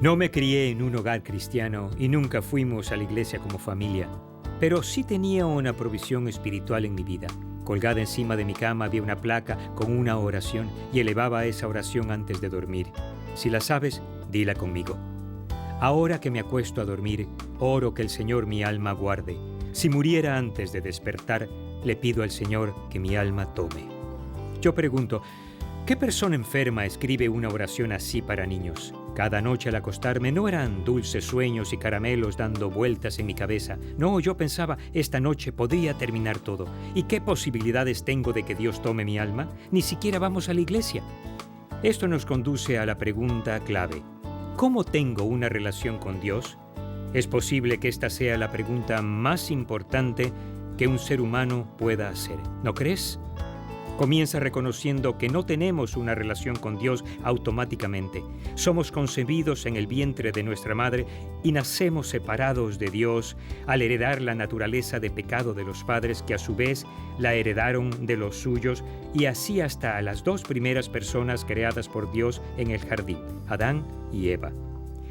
No me crié en un hogar cristiano y nunca fuimos a la iglesia como familia, pero sí tenía una provisión espiritual en mi vida. Colgada encima de mi cama había una placa con una oración y elevaba esa oración antes de dormir. Si la sabes, dila conmigo. Ahora que me acuesto a dormir, oro que el Señor mi alma guarde. Si muriera antes de despertar, le pido al Señor que mi alma tome. Yo pregunto, ¿qué persona enferma escribe una oración así para niños? Cada noche al acostarme no eran dulces sueños y caramelos dando vueltas en mi cabeza. No, yo pensaba, esta noche podría terminar todo. ¿Y qué posibilidades tengo de que Dios tome mi alma? Ni siquiera vamos a la iglesia. Esto nos conduce a la pregunta clave. ¿Cómo tengo una relación con Dios? Es posible que esta sea la pregunta más importante que un ser humano pueda hacer. ¿No crees? Comienza reconociendo que no tenemos una relación con Dios automáticamente. Somos concebidos en el vientre de nuestra madre y nacemos separados de Dios al heredar la naturaleza de pecado de los padres que a su vez la heredaron de los suyos y así hasta las dos primeras personas creadas por Dios en el jardín, Adán y Eva.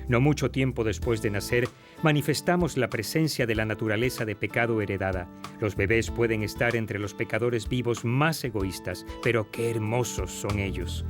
No mucho tiempo después de nacer, manifestamos la presencia de la naturaleza de pecado heredada. Los bebés pueden estar entre los pecadores vivos más egoístas, pero qué hermosos son ellos.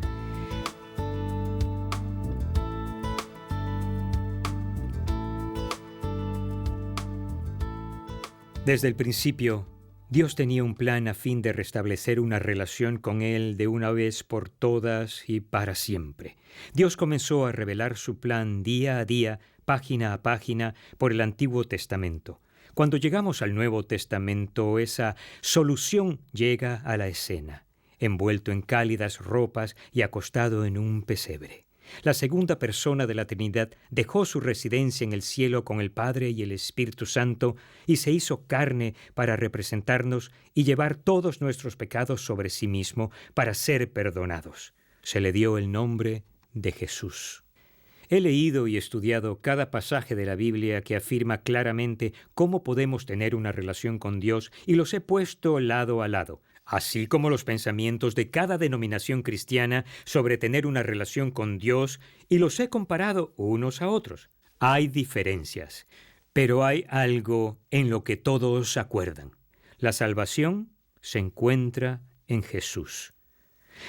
Desde el principio, Dios tenía un plan a fin de restablecer una relación con Él de una vez por todas y para siempre. Dios comenzó a revelar su plan día a día, página a página, por el Antiguo Testamento. Cuando llegamos al Nuevo Testamento, esa solución llega a la escena, envuelto en cálidas ropas y acostado en un pesebre. La segunda persona de la Trinidad dejó su residencia en el cielo con el Padre y el Espíritu Santo y se hizo carne para representarnos y llevar todos nuestros pecados sobre sí mismo para ser perdonados. Se le dio el nombre de Jesús. He leído y estudiado cada pasaje de la Biblia que afirma claramente cómo podemos tener una relación con Dios y los he puesto lado a lado, así como los pensamientos de cada denominación cristiana sobre tener una relación con Dios y los he comparado unos a otros. Hay diferencias, pero hay algo en lo que todos acuerdan. La salvación se encuentra en Jesús.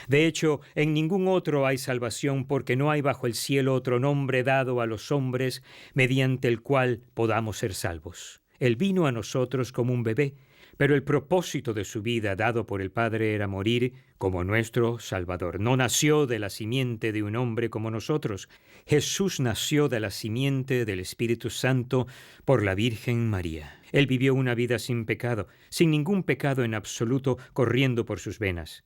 De hecho, en ningún otro hay salvación porque no hay bajo el cielo otro nombre dado a los hombres mediante el cual podamos ser salvos. Él vino a nosotros como un bebé, pero el propósito de su vida dado por el Padre era morir como nuestro Salvador. No nació de la simiente de un hombre como nosotros. Jesús nació de la simiente del Espíritu Santo por la Virgen María. Él vivió una vida sin pecado, sin ningún pecado en absoluto corriendo por sus venas.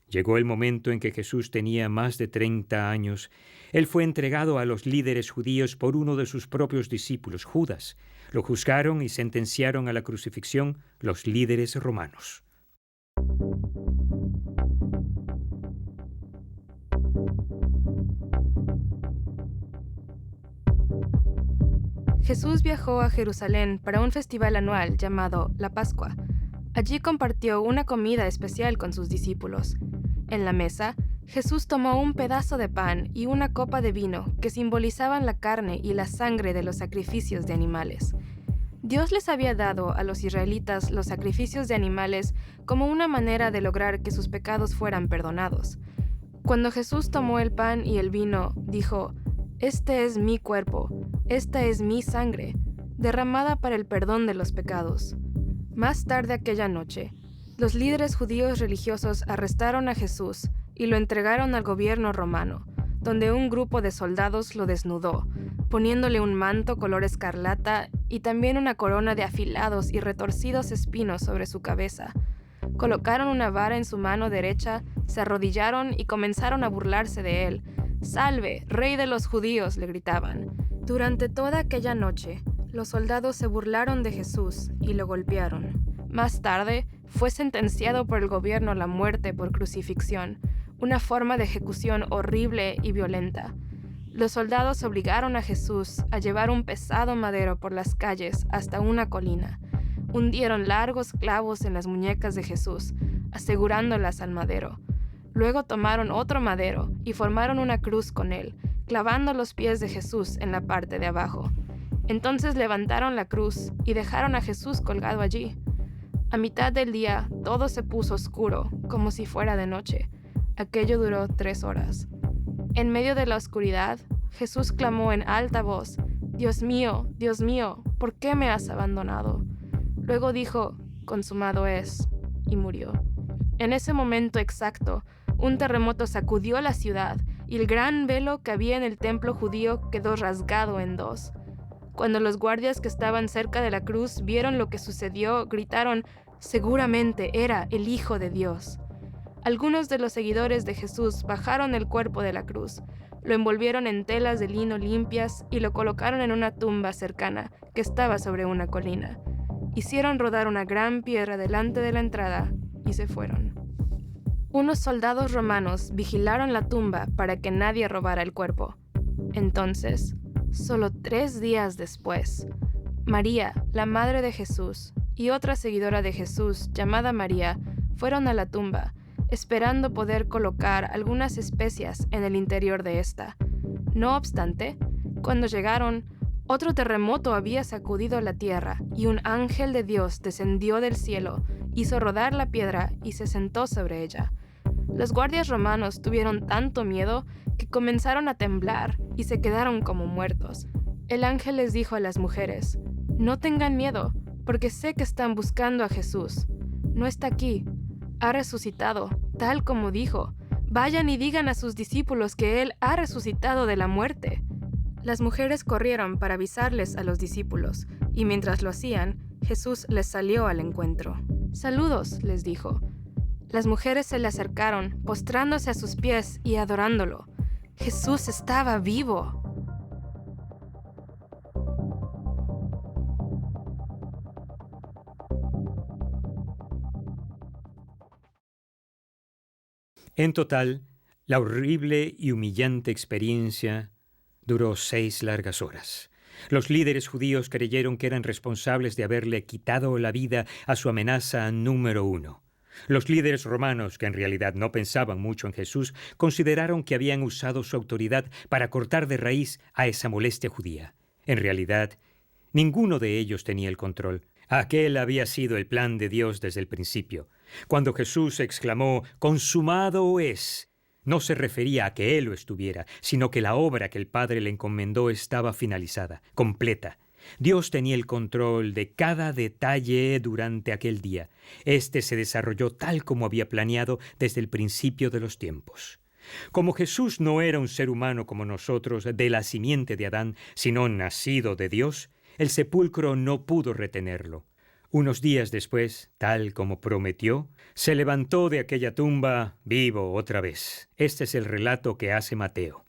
Llegó el momento en que Jesús tenía más de 30 años. Él fue entregado a los líderes judíos por uno de sus propios discípulos, Judas. Lo juzgaron y sentenciaron a la crucifixión los líderes romanos. Jesús viajó a Jerusalén para un festival anual llamado la Pascua. Allí compartió una comida especial con sus discípulos. En la mesa, Jesús tomó un pedazo de pan y una copa de vino que simbolizaban la carne y la sangre de los sacrificios de animales. Dios les había dado a los israelitas los sacrificios de animales como una manera de lograr que sus pecados fueran perdonados. Cuando Jesús tomó el pan y el vino, dijo: «Este es mi cuerpo, esta es mi sangre, derramada para el perdón de los pecados». Más tarde aquella noche, los líderes judíos religiosos arrestaron a Jesús y lo entregaron al gobierno romano, donde un grupo de soldados lo desnudó, poniéndole un manto color escarlata y también una corona de afilados y retorcidos espinos sobre su cabeza. Colocaron una vara en su mano derecha, se arrodillaron y comenzaron a burlarse de él. «¡Salve, rey de los judíos!», le gritaban. Durante toda aquella noche, los soldados se burlaron de Jesús y lo golpearon. Más tarde, fue sentenciado por el gobierno a la muerte por crucifixión, una forma de ejecución horrible y violenta. Los soldados obligaron a Jesús a llevar un pesado madero por las calles hasta una colina. Hundieron largos clavos en las muñecas de Jesús, asegurándolas al madero. Luego tomaron otro madero y formaron una cruz con él, clavando los pies de Jesús en la parte de abajo. Entonces levantaron la cruz y dejaron a Jesús colgado allí. A mitad del día todo se puso oscuro, como si fuera de noche. Aquello duró 3 horas. En medio de la oscuridad, Jesús clamó en alta voz: Dios mío, ¿por qué me has abandonado? Luego dijo: consumado es, y murió. En ese momento exacto, un terremoto sacudió la ciudad y el gran velo que había en el templo judío quedó rasgado en 2. Cuando los guardias que estaban cerca de la cruz vieron lo que sucedió, gritaron: seguramente era el Hijo de Dios. Algunos de los seguidores de Jesús bajaron el cuerpo de la cruz, lo envolvieron en telas de lino limpias y lo colocaron en una tumba cercana que estaba sobre una colina. Hicieron rodar una gran piedra delante de la entrada y se fueron. Unos soldados romanos vigilaron la tumba para que nadie robara el cuerpo. Entonces, solo 3 días después, María, la madre de Jesús, y otra seguidora de Jesús llamada María fueron a la tumba, esperando poder colocar algunas especias en el interior de esta. No obstante, cuando llegaron, otro terremoto había sacudido la tierra y un ángel de Dios descendió del cielo, hizo rodar la piedra y se sentó sobre ella. Los guardias romanos tuvieron tanto miedo que comenzaron a temblar y se quedaron como muertos. El ángel les dijo a las mujeres: no tengan miedo, porque sé que están buscando a Jesús. No está aquí, ha resucitado, tal como dijo. Vayan y digan a sus discípulos que Él ha resucitado de la muerte. Las mujeres corrieron para avisarles a los discípulos, y mientras lo hacían, Jesús les salió al encuentro. «Saludos», les dijo. Las mujeres se le acercaron, postrándose a sus pies y adorándolo. Jesús estaba vivo. En total, la horrible y humillante experiencia duró 6 largas horas. Los líderes judíos creyeron que eran responsables de haberle quitado la vida a su amenaza número 1. Los líderes romanos, que en realidad no pensaban mucho en Jesús, consideraron que habían usado su autoridad para cortar de raíz a esa molestia judía. En realidad, ninguno de ellos tenía el control. Aquel había sido el plan de Dios desde el principio. Cuando Jesús exclamó: «Consumado es», no se refería a que Él lo estuviera, sino que la obra que el Padre le encomendó estaba finalizada, completa. Dios tenía el control de cada detalle durante aquel día. Este se desarrolló tal como había planeado desde el principio de los tiempos. Como Jesús no era un ser humano como nosotros, de la simiente de Adán, sino nacido de Dios, el sepulcro no pudo retenerlo. Unos días después, tal como prometió, se levantó de aquella tumba vivo otra vez. Este es el relato que hace Mateo.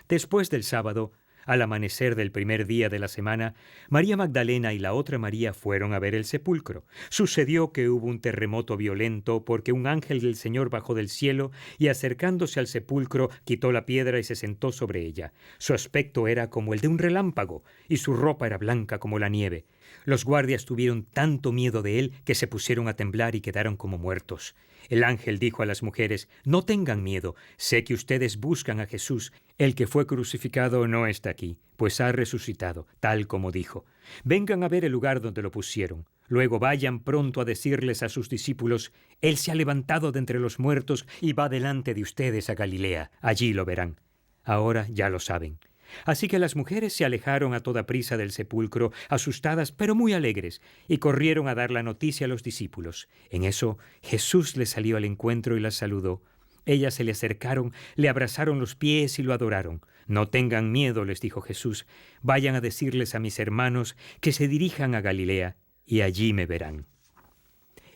Después del sábado, al amanecer del primer día de la semana, María Magdalena y la otra María fueron a ver el sepulcro. Sucedió que hubo un terremoto violento porque un ángel del Señor bajó del cielo y, acercándose al sepulcro, quitó la piedra y se sentó sobre ella. Su aspecto era como el de un relámpago y su ropa era blanca como la nieve. Los guardias tuvieron tanto miedo de él que se pusieron a temblar y quedaron como muertos. El ángel dijo a las mujeres: «No tengan miedo, sé que ustedes buscan a Jesús. El que fue crucificado no está aquí, pues ha resucitado, tal como dijo. Vengan a ver el lugar donde lo pusieron. Luego vayan pronto a decirles a sus discípulos: Él se ha levantado de entre los muertos y va delante de ustedes a Galilea. Allí lo verán». Ahora ya lo saben. Así que las mujeres se alejaron a toda prisa del sepulcro, asustadas pero muy alegres, y corrieron a dar la noticia a los discípulos. En eso Jesús les salió al encuentro y las saludó. Ellas se le acercaron, le abrazaron los pies y lo adoraron. «No tengan miedo», les dijo Jesús. «Vayan a decirles a mis hermanos que se dirijan a Galilea, y allí me verán».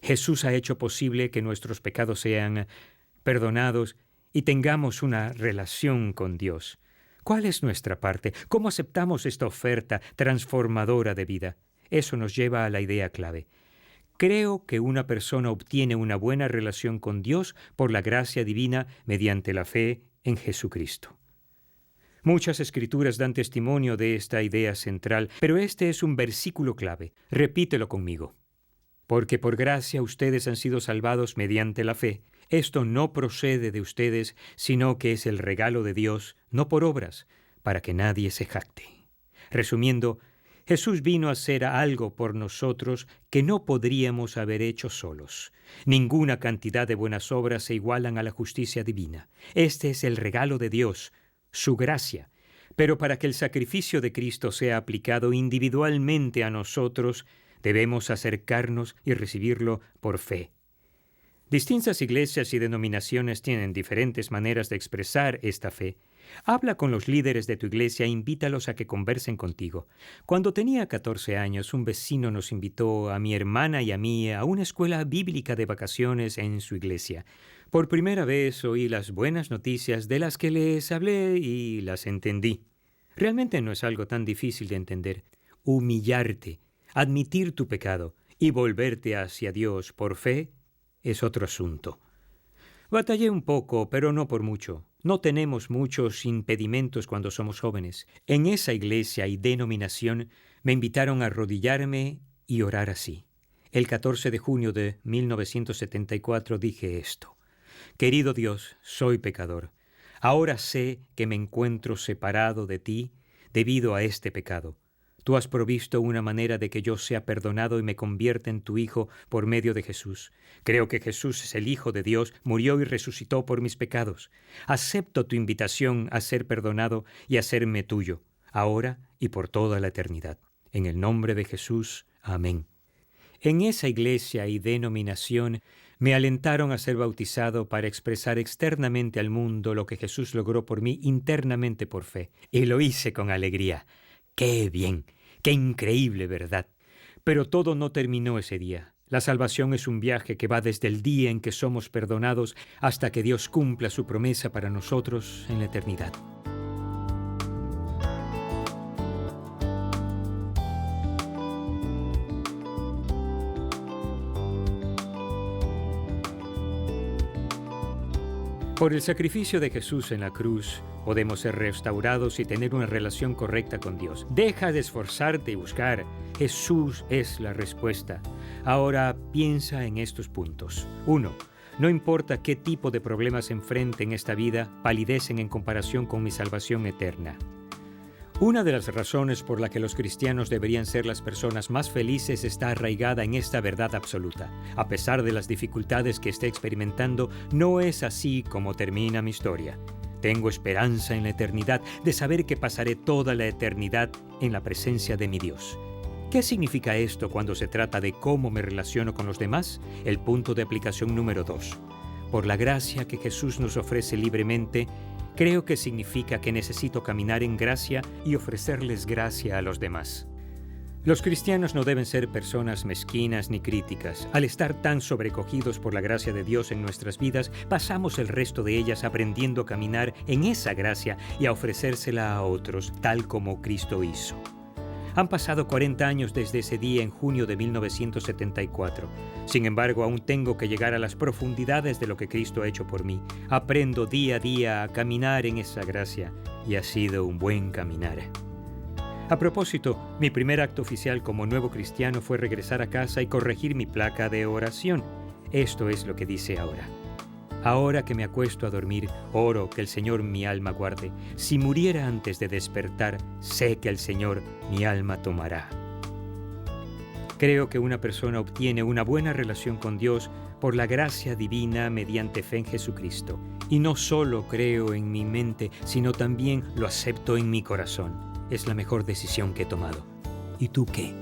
Jesús ha hecho posible que nuestros pecados sean perdonados y tengamos una relación con Dios. ¿Cuál es nuestra parte? ¿Cómo aceptamos esta oferta transformadora de vida? Eso nos lleva a la idea clave. Creo que una persona obtiene una buena relación con Dios por la gracia divina mediante la fe en Jesucristo. Muchas escrituras dan testimonio de esta idea central, pero este es un versículo clave. Repítelo conmigo. Porque por gracia ustedes han sido salvados mediante la fe. Esto no procede de ustedes, sino que es el regalo de Dios, no por obras, para que nadie se jacte. Resumiendo, Jesús vino a hacer algo por nosotros que no podríamos haber hecho solos. Ninguna cantidad de buenas obras se igualan a la justicia divina. Este es el regalo de Dios, su gracia. Pero para que el sacrificio de Cristo sea aplicado individualmente a nosotros, debemos acercarnos y recibirlo por fe. Distintas iglesias y denominaciones tienen diferentes maneras de expresar esta fe. Habla con los líderes de tu iglesia e invítalos a que conversen contigo. Cuando tenía 14 años, un vecino nos invitó a mi hermana y a mí a una escuela bíblica de vacaciones en su iglesia. Por primera vez oí las buenas noticias de las que les hablé y las entendí. Realmente no es algo tan difícil de entender. Humillarte, admitir tu pecado y volverte hacia Dios por fe es otro asunto. Batallé un poco, pero no por mucho. No tenemos muchos impedimentos cuando somos jóvenes. En esa iglesia y denominación me invitaron a arrodillarme y orar así. El 14 de junio de 1974 dije esto: Querido Dios, soy pecador. Ahora sé que me encuentro separado de ti debido a este pecado. Tú has provisto una manera de que yo sea perdonado y me convierta en tu Hijo por medio de Jesús. Creo que Jesús es el Hijo de Dios, murió y resucitó por mis pecados. Acepto tu invitación a ser perdonado y a hacerme tuyo, ahora y por toda la eternidad. En el nombre de Jesús, amén. En esa iglesia y denominación me alentaron a ser bautizado para expresar externamente al mundo lo que Jesús logró por mí internamente por fe. Y lo hice con alegría. ¡Qué bien! ¡Qué increíble verdad! Pero todo no terminó ese día. La salvación es un viaje que va desde el día en que somos perdonados hasta que Dios cumpla su promesa para nosotros en la eternidad. Por el sacrificio de Jesús en la cruz, podemos ser restaurados y tener una relación correcta con Dios. Deja de esforzarte y buscar. Jesús es la respuesta. Ahora piensa en estos puntos. 1. No importa qué tipo de problemas enfrente en esta vida, palidecen en comparación con mi salvación eterna. Una de las razones por la que los cristianos deberían ser las personas más felices está arraigada en esta verdad absoluta. A pesar de las dificultades que esté experimentando, no es así como termina mi historia. Tengo esperanza en la eternidad de saber que pasaré toda la eternidad en la presencia de mi Dios. ¿Qué significa esto cuando se trata de cómo me relaciono con los demás? El punto de aplicación número 2. Por la gracia que Jesús nos ofrece libremente, creo que significa que necesito caminar en gracia y ofrecerles gracia a los demás. Los cristianos no deben ser personas mezquinas ni críticas. Al estar tan sobrecogidos por la gracia de Dios en nuestras vidas, pasamos el resto de ellas aprendiendo a caminar en esa gracia y a ofrecérsela a otros, tal como Cristo hizo. Han pasado 40 años desde ese día en junio de 1974. Sin embargo, aún tengo que llegar a las profundidades de lo que Cristo ha hecho por mí. Aprendo día a día a caminar en esa gracia y ha sido un buen caminar. A propósito, mi primer acto oficial como nuevo cristiano fue regresar a casa y corregir mi placa de oración. Esto es lo que dice ahora. Ahora que me acuesto a dormir, oro que el Señor mi alma guarde. Si muriera antes de despertar, sé que el Señor mi alma tomará. Creo que una persona obtiene una buena relación con Dios por la gracia divina mediante fe en Jesucristo. Y no solo creo en mi mente, sino también lo acepto en mi corazón. Es la mejor decisión que he tomado. ¿Y tú qué?